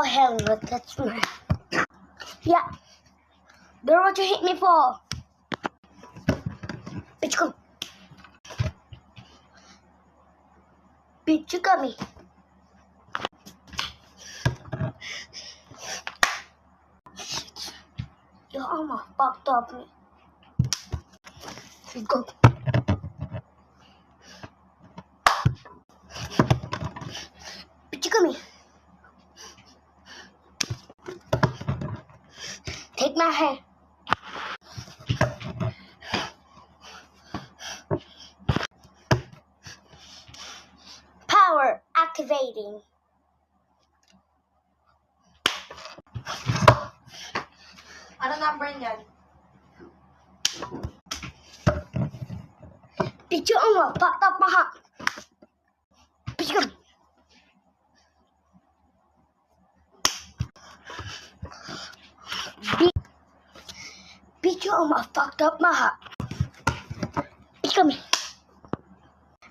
Oh, hell no, that's mine. Yeah. Girl, what you hit me for? Bitch, come. Bitch, you got me. Shit. Your armor fucked up me. Here you go. Bitch, you got me. Take my hair. Power activating. Ano number niyan? Bitch, your armor fucked up my heart. Bitch, you got me. Bitch, your armor fucked up my heart. Bitch, come here.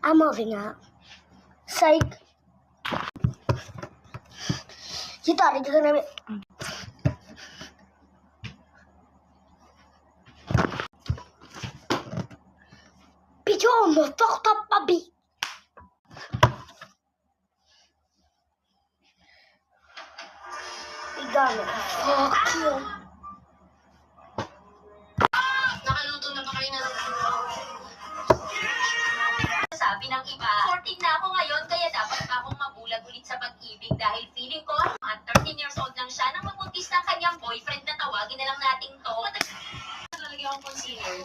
I'm moving out. Psych. You thought you were gonna be. Bitch, your armor fucked up my beat. You got me. Fuck you. Nakaluto na ba kayo ng... Sabi ng iba, 14 na ako ngayon, kaya dapat pa akong mabulag ulit sa pag-ibig dahil feeling ko, at 13 years old lang siya nang mabuntis ng kanyang boyfriend na tawagin na lang natin to. Nalagyan akong concealer.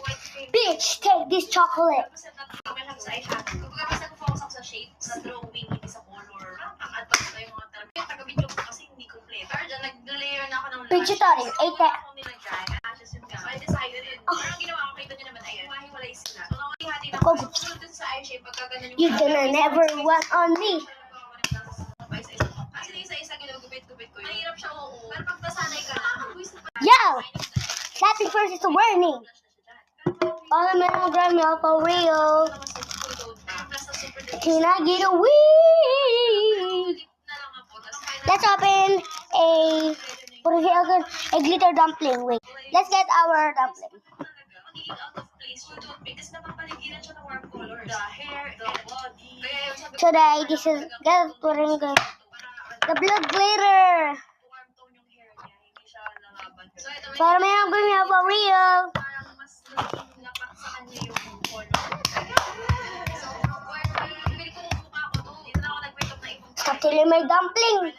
Bitch, take this chocolate. Sa eyeshadow. Kapag basta ko focus ako sa shape, sa drawing, hindi sa color. Ang-advance na yung mga term. Yung taga-video ko kasi hindi complete. Pero nag-layer na ako ng Bitch, you thought it. Ate. Ako nilagyan. Ashes yung gamit. So I decided it. Parang ginawa ko, kita nyo naman, ayun. Hiwalay sila. So nakakihati na ako. Susunod dun sa eye shape, pagka ganun yung... You're gonna never want on me. Kasi isa-isa ginagupit-gupit ko yun. Mahirap siya, oo. Pero pag nasanay ka na, Yo! Clapping first is a warning. All the men will grab me up for real. Can I get a weed? Let's open a what is it? A glitter dumpling. Wait, let's get our dumpling. Magiging out of place yung toothpick kasi napapaligiran siya ng warm colors. The hair, the body. Today, this is that's what I'm going. The blood glitter. Warm tone yung hair niya, hindi siya lalaban. So ito, Para may I'm going up for real. parang mas naging lapat sa kanya yung color. So, bili ko ng mukha ko to. Dito na ako nag-wake up na ibang Stop telling my dumpling.